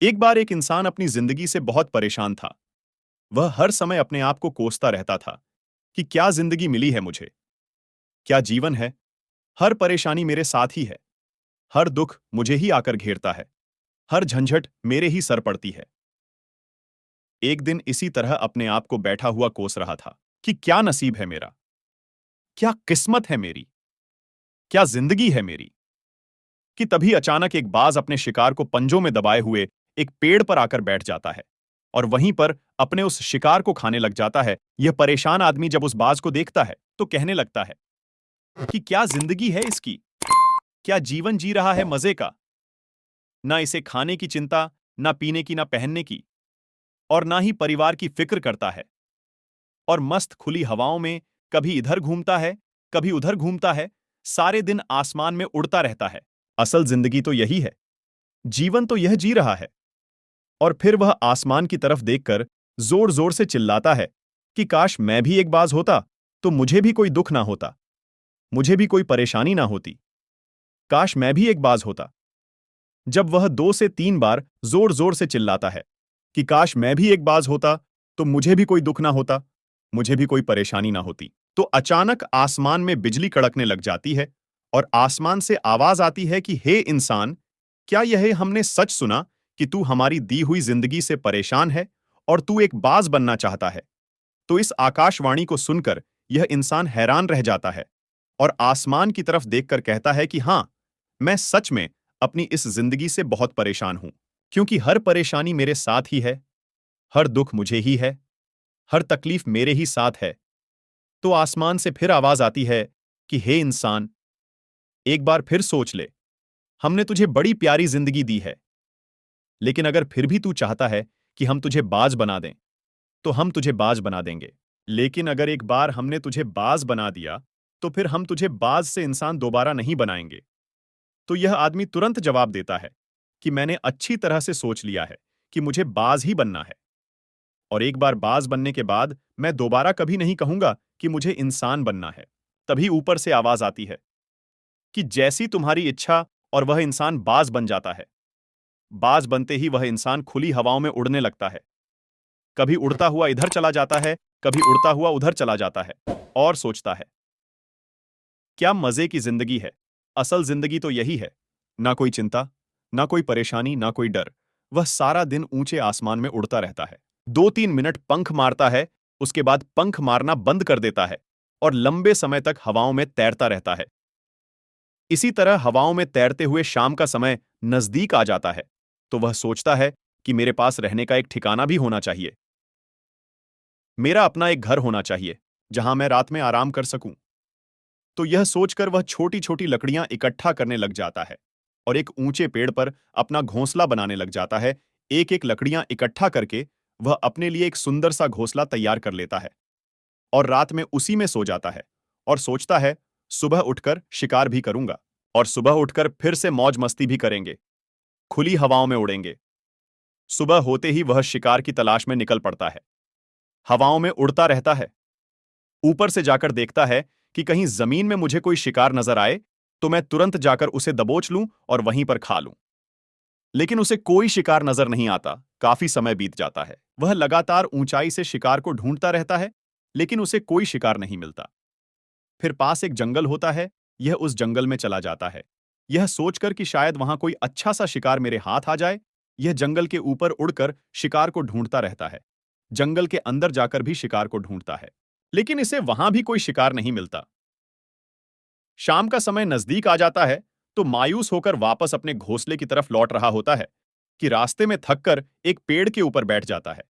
एक बार एक इंसान अपनी जिंदगी से बहुत परेशान था। वह हर समय अपने आप को कोसता रहता था कि क्या जिंदगी मिली है मुझे, क्या जीवन है। हर परेशानी मेरे साथ ही है, हर दुख मुझे ही आकर घेरता है, हर झंझट मेरे ही सर पड़ती है। एक दिन इसी तरह अपने आप को बैठा हुआ कोस रहा था कि क्या नसीब है मेरा, क्या किस्मत है मेरी, क्या जिंदगी है मेरी, कि तभी अचानक एक बाज अपने शिकार को पंजों में दबाए हुए एक पेड़ पर आकर बैठ जाता है और वहीं पर अपने उस शिकार को खाने लग जाता है। यह परेशान आदमी जब उस बाज को देखता है तो कहने लगता है कि क्या जिंदगी है इसकी, क्या जीवन जी रहा है मजे का। ना इसे खाने की चिंता, ना पीने की, ना पहनने की, और ना ही परिवार की फिक्र करता है। और मस्त खुली हवाओं में कभी इधर घूमता है, कभी उधर घूमता है, सारे दिन आसमान में उड़ता रहता है। असल जिंदगी तो यही है, जीवन तो यह जी रहा है। और फिर वह आसमान की तरफ देखकर जोर जोर से चिल्लाता है कि काश मैं भी एक बाज होता तो मुझे भी कोई दुख ना होता, मुझे भी कोई परेशानी ना होती। काश मैं भी एक बाज होता। जब वह 2 से 3 बार जोर जोर से चिल्लाता है कि काश मैं भी एक बाज होता तो मुझे भी कोई दुख ना होता, मुझे भी कोई परेशानी ना होती, तो अचानक आसमान में बिजली कड़कने लग जाती है और आसमान से आवाज आती है कि हे इंसान, क्या यह हमने सच सुना कि तू हमारी दी हुई जिंदगी से परेशान है और तू एक बाज बनना चाहता है। तो इस आकाशवाणी को सुनकर यह इंसान हैरान रह जाता है और आसमान की तरफ देखकर कहता है कि हां, मैं सच में अपनी इस जिंदगी से बहुत परेशान हूं, क्योंकि हर परेशानी मेरे साथ ही है, हर दुख मुझे ही है, हर तकलीफ मेरे ही साथ है। तो आसमान से फिर आवाज आती है कि हे इंसान, एक बार फिर सोच ले, हमने तुझे बड़ी प्यारी जिंदगी दी है, लेकिन अगर फिर भी तू चाहता है कि हम तुझे बाज बना दें, तो हम तुझे बाज बना देंगे। लेकिन अगर एक बार हमने तुझे बाज बना दिया, तो फिर हम तुझे बाज से इंसान दोबारा नहीं बनाएंगे। तो यह आदमी तुरंत जवाब देता है कि मैंने अच्छी तरह से सोच लिया है कि मुझे बाज ही बनना है। और एक बार बाज बनने के बाद मैं दोबारा कभी नहीं कहूंगा कि मुझे इंसान बनना है। तभी ऊपर से आवाज आती है कि जैसी तुम्हारी इच्छा, और वह इंसान बाज बन जाता है। बाज बनते ही वह इंसान खुली हवाओं में उड़ने लगता है। कभी उड़ता हुआ इधर चला जाता है, कभी उड़ता हुआ उधर चला जाता है और सोचता है, क्या मजे की जिंदगी है। असल जिंदगी तो यही है, ना कोई चिंता, ना कोई परेशानी, ना कोई डर। वह सारा दिन ऊंचे आसमान में उड़ता रहता है, 2-3 मिनट पंख मारता है, उसके बाद पंख मारना बंद कर देता है और लंबे समय तक हवाओं में तैरता रहता है। इसी तरह हवाओं में तैरते हुए शाम का समय नजदीक आ जाता है, तो वह सोचता है कि मेरे पास रहने का एक ठिकाना भी होना चाहिए, मेरा अपना एक घर होना चाहिए जहां मैं रात में आराम कर सकूं। तो यह सोचकर वह छोटी छोटी लकड़ियां इकट्ठा करने लग जाता है और एक ऊंचे पेड़ पर अपना घोंसला बनाने लग जाता है। एक एक लकड़ियां इकट्ठा करके वह अपने लिए एक सुंदर सा घोंसला तैयार कर लेता है और रात में उसी में सो जाता है और सोचता है, सुबह उठकर शिकार भी करूंगा और सुबह उठकर फिर से मौज मस्ती भी करेंगे, खुली हवाओं में उड़ेंगे। सुबह होते ही वह शिकार की तलाश में निकल पड़ता है, हवाओं में उड़ता रहता है। ऊपर से जाकर देखता है कि कहीं जमीन में मुझे कोई शिकार नजर आए तो मैं तुरंत जाकर उसे दबोच लूं और वहीं पर खा लूं। लेकिन उसे कोई शिकार नजर नहीं आता। काफी समय बीत जाता है, वह लगातार ऊंचाई से शिकार को ढूंढता रहता है, लेकिन उसे कोई शिकार नहीं मिलता। फिर पास एक जंगल होता है, यह उस जंगल में चला जाता है, यह सोचकर कि शायद वहां कोई अच्छा सा शिकार मेरे हाथ आ जाए। यह जंगल के ऊपर उड़कर शिकार को ढूंढता रहता है, जंगल के अंदर जाकर भी शिकार को ढूंढता है, लेकिन इसे वहां भी कोई शिकार नहीं मिलता। शाम का समय नजदीक आ जाता है, तो मायूस होकर वापस अपने घोंसले की तरफ लौट रहा होता है कि रास्ते में थककर एक पेड़ के ऊपर बैठ जाता है।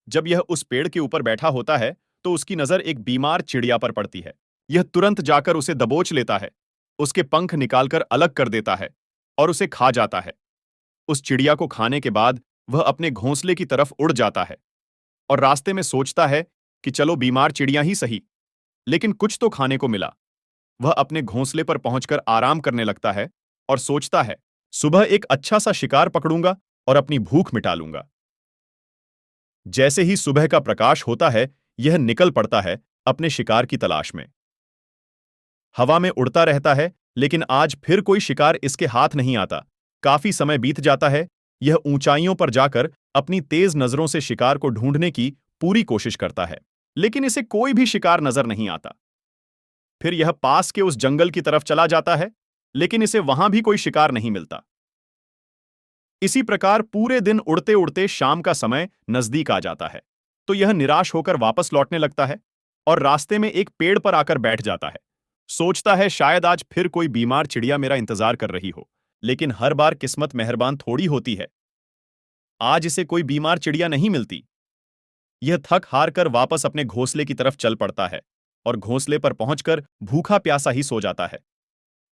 जब यह उस पेड़ के ऊपर बैठा होता है, तो उसकी नजर एक बीमार चिड़िया पर पड़ती है। यह तुरंत जाकर उसे दबोच लेता है, उसके पंख निकालकर अलग कर देता है और उसे खा जाता है। उस चिड़िया को खाने के बाद वह अपने घोंसले की तरफ उड़ जाता है और रास्ते में सोचता है कि चलो बीमार चिड़िया ही सही, लेकिन कुछ तो खाने को मिला। वह अपने घोंसले पर पहुंचकर आराम करने लगता है और सोचता है, सुबह एक अच्छा सा शिकार पकड़ूंगा और अपनी भूख मिटा लूंगा। जैसे ही सुबह का प्रकाश होता है, यह निकल पड़ता है अपने शिकार की तलाश में। हवा में उड़ता रहता है, लेकिन आज फिर कोई शिकार इसके हाथ नहीं आता। काफी समय बीत जाता है, यह ऊंचाइयों पर जाकर अपनी तेज नजरों से शिकार को ढूंढने की पूरी कोशिश करता है, लेकिन इसे कोई भी शिकार नजर नहीं आता। फिर यह पास के उस जंगल की तरफ चला जाता है, लेकिन इसे वहां भी कोई शिकार नहीं मिलता। इसी प्रकार पूरे दिन उड़ते उड़ते शाम का समय नजदीक आ जाता है, तो यह निराश होकर वापस लौटने लगता है और रास्ते में एक पेड़ पर आकर बैठ जाता है। सोचता है शायद आज फिर कोई बीमार चिड़िया मेरा इंतजार कर रही हो, लेकिन हर बार किस्मत मेहरबान थोड़ी होती है। आज इसे कोई बीमार चिड़िया नहीं मिलती। यह थक हार कर वापस अपने घोंसले की तरफ चल पड़ता है और घोंसले पर पहुंचकर भूखा प्यासा ही सो जाता है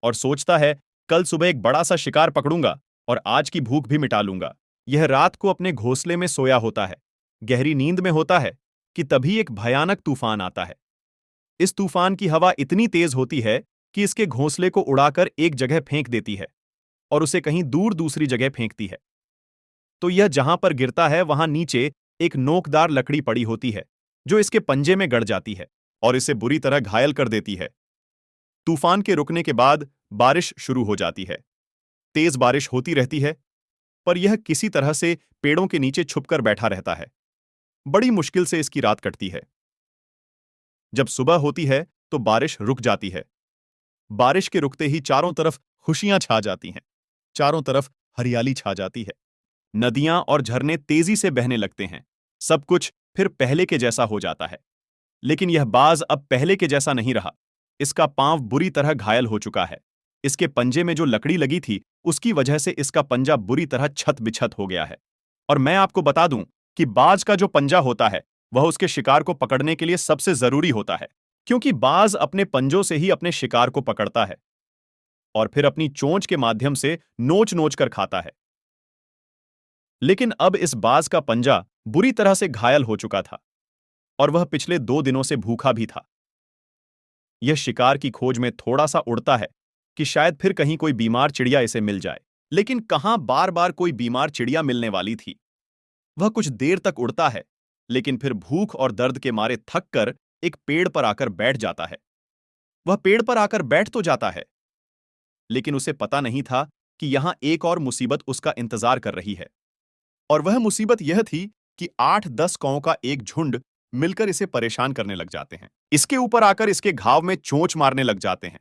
और सोचता है कल सुबह एक बड़ा सा शिकार पकड़ूंगा और आज की भूख भी मिटा लूंगा। यह रात को अपने घोंसले में सोया होता है, गहरी नींद में होता है कि तभी एक भयानक तूफान आता है। इस तूफान की हवा इतनी तेज होती है कि इसके घोंसले को उड़ाकर एक जगह फेंक देती है और उसे कहीं दूर दूसरी जगह फेंकती है। तो यह जहां पर गिरता है वहां नीचे एक नोकदार लकड़ी पड़ी होती है जो इसके पंजे में गड़ जाती है और इसे बुरी तरह घायल कर देती है। तूफान के रुकने के बाद बारिश शुरू हो जाती है। तेज बारिश होती रहती है, पर यह किसी तरह से पेड़ों के नीचे छुपकर बैठा रहता है। बड़ी मुश्किल से इसकी रात कटती है। जब सुबह होती है तो बारिश रुक जाती है। बारिश के रुकते ही चारों तरफ खुशियां छा जाती हैं। चारों तरफ हरियाली छा जाती है। नदियां और झरने तेजी से बहने लगते हैं। सब कुछ फिर पहले के जैसा हो जाता है। लेकिन यह बाज अब पहले के जैसा नहीं रहा। इसका पांव बुरी तरह घायल हो चुका है। इसके पंजे में जो लकड़ी लगी थी उसकी वजह से इसका पंजा बुरी तरह छत बिछत हो गया है। और मैं आपको बता दूं कि बाज का जो पंजा होता है वह उसके शिकार को पकड़ने के लिए सबसे जरूरी होता है, क्योंकि बाज अपने पंजों से ही अपने शिकार को पकड़ता है और फिर अपनी चोंच के माध्यम से नोच नोच कर खाता है। लेकिन अब इस बाज का पंजा बुरी तरह से घायल हो चुका था और वह पिछले 2 दिनों से भूखा भी था। यह शिकार की खोज में थोड़ा सा उड़ता है कि शायद फिर कहीं कोई बीमार चिड़िया इसे मिल जाए, लेकिन कहां बार बार कोई बीमार चिड़िया मिलने वाली थी। वह कुछ देर तक उड़ता है, लेकिन फिर भूख और दर्द के मारे थक कर एक पेड़ पर आकर बैठ जाता है। वह पेड़ पर आकर बैठ तो जाता है, लेकिन उसे पता नहीं था कि यहां एक और मुसीबत उसका इंतजार कर रही है। और वह मुसीबत यह थी कि 8-10 कौओं का एक झुंड मिलकर इसे परेशान करने लग जाते हैं। इसके ऊपर आकर इसके घाव में चोंच मारने लग जाते हैं।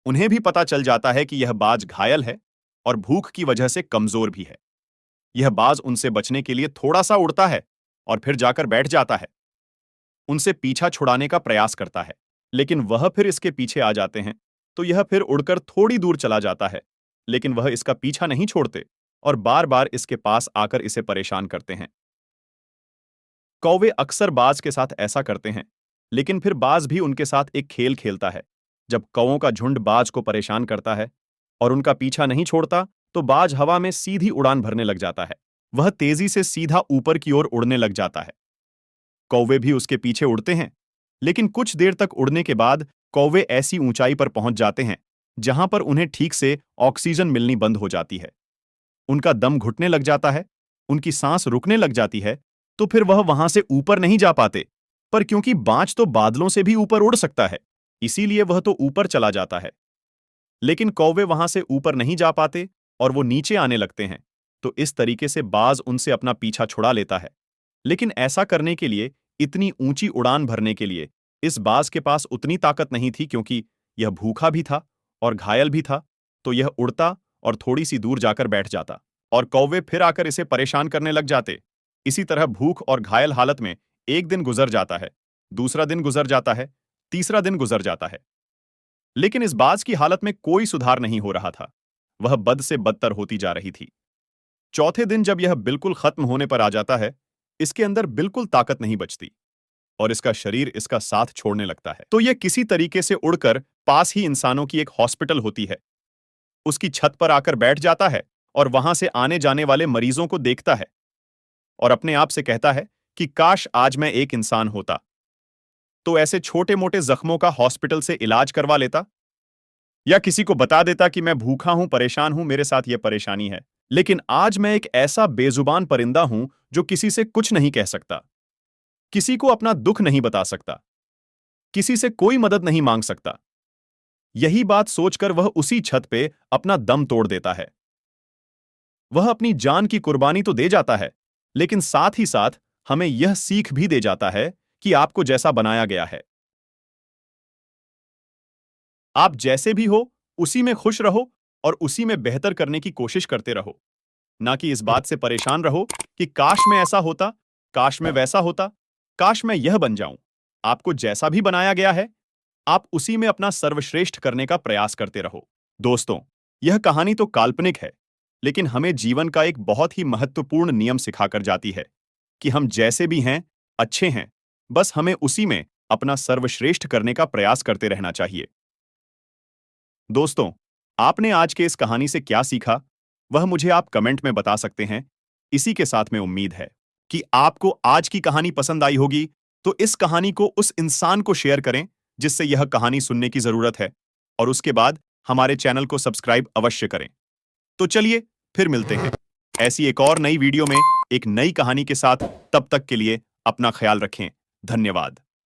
उन्हें भी पता चल जाता है कि यह बाज घायल है और भूख की वजह से कमजोर भी है। यह बाज उनसे बचने के लिए थोड़ा सा उड़ता है और फिर जाकर बैठ जाता है। उनसे पीछा छुड़ाने का प्रयास करता है, लेकिन वह फिर इसके पीछे आ जाते हैं, तो यह फिर उड़कर थोड़ी दूर चला जाता है, लेकिन वह इसका पीछा नहीं छोड़ते और बार बार इसके पास आकर इसे परेशान करते हैं। कौवे अक्सर बाज के साथ ऐसा करते हैं, लेकिन फिर बाज भी उनके साथ एक खेल खेलता है। जब कौवों का झुंड बाज को परेशान करता है और उनका पीछा नहीं छोड़ता, तो बाज हवा में सीधी उड़ान भरने लग जाता है। वह तेजी से सीधा ऊपर की ओर उड़ने लग जाता है। कौवे भी उसके पीछे उड़ते हैं, लेकिन कुछ देर तक उड़ने के बाद कौवे ऐसी ऊंचाई पर पहुंच जाते हैं जहां पर उन्हें ठीक से ऑक्सीजन मिलनी बंद हो जाती है। उनका दम घुटने लग जाता है, उनकी सांस रुकने लग जाती है, तो फिर वह वहां से ऊपर नहीं जा पाते। पर क्योंकि बाज तो बादलों से भी ऊपर उड़ सकता है, इसीलिए वह तो ऊपर चला जाता है। लेकिन कौवे वहां से ऊपर नहीं जा पाते और वो नीचे आने लगते हैं, तो इस तरीके से बाज उनसे अपना पीछा छुड़ा लेता है। लेकिन ऐसा करने के लिए, इतनी ऊंची उड़ान भरने के लिए, इस बाज के पास उतनी ताकत नहीं थी, क्योंकि यह भूखा भी था और घायल भी था। तो यह उड़ता और थोड़ी सी दूर जाकर बैठ जाता और कौवे फिर आकर इसे परेशान करने लग जाते। इसी तरह भूख और घायल हालत में एक दिन गुजर जाता है, दूसरा दिन गुजर जाता है, तीसरा दिन गुजर जाता है। लेकिन इस बाज की हालत में कोई सुधार नहीं हो रहा था। वह बद से बदतर होती जा रही थी। चौथे दिन जब यह बिल्कुल खत्म होने पर आ जाता है, इसके अंदर बिल्कुल ताकत नहीं बचती और इसका शरीर इसका साथ छोड़ने लगता है। तो यह किसी तरीके से उड़कर पास ही इंसानों की एक हॉस्पिटल होती है, उसकी छत पर आकर बैठ जाता है और वहां से आने जाने वाले मरीजों को देखता है और अपने आप से कहता है कि काश आज मैं एक इंसान होता, तो ऐसे छोटे मोटे जख्मों का हॉस्पिटल से इलाज करवा लेता, या किसी को बता देता कि मैं भूखा हूं, परेशान हूं, मेरे साथ यह परेशानी है। लेकिन आज मैं एक ऐसा बेजुबान परिंदा हूं जो किसी से कुछ नहीं कह सकता, किसी को अपना दुख नहीं बता सकता, किसी से कोई मदद नहीं मांग सकता। यही बात सोचकर वह उसी छत पे अपना दम तोड़ देता है। वह अपनी जान की कुर्बानी तो दे जाता है, लेकिन साथ ही साथ हमें यह सीख भी दे जाता है कि आपको जैसा बनाया गया है, आप जैसे भी हो, उसी में खुश रहो और उसी में बेहतर करने की कोशिश करते रहो। ना कि इस बात से परेशान रहो कि काश मैं ऐसा होता, काश मैं वैसा होता, काश मैं यह बन जाऊं। आपको जैसा भी बनाया गया है, आप उसी में अपना सर्वश्रेष्ठ करने का प्रयास करते रहो। दोस्तों, यह कहानी तो काल्पनिक है, लेकिन हमें जीवन का एक बहुत ही महत्वपूर्ण नियम सिखाकर जाती है कि हम जैसे भी हैं, अच्छे हैं, बस हमें उसी में अपना सर्वश्रेष्ठ करने का प्रयास करते रहना चाहिए। दोस्तों, आपने आज के इस कहानी से क्या सीखा, वह मुझे आप कमेंट में बता सकते हैं। इसी के साथ में उम्मीद है कि आपको आज की कहानी पसंद आई होगी, तो इस कहानी को उस इंसान को शेयर करें जिससे यह कहानी सुनने की जरूरत है, और उसके बाद हमारे चैनल को सब्सक्राइब अवश्य करें। तो चलिए, फिर मिलते हैं ऐसी एक और नई वीडियो में एक नई कहानी के साथ। तब तक के लिए अपना ख्याल रखें। धन्यवाद।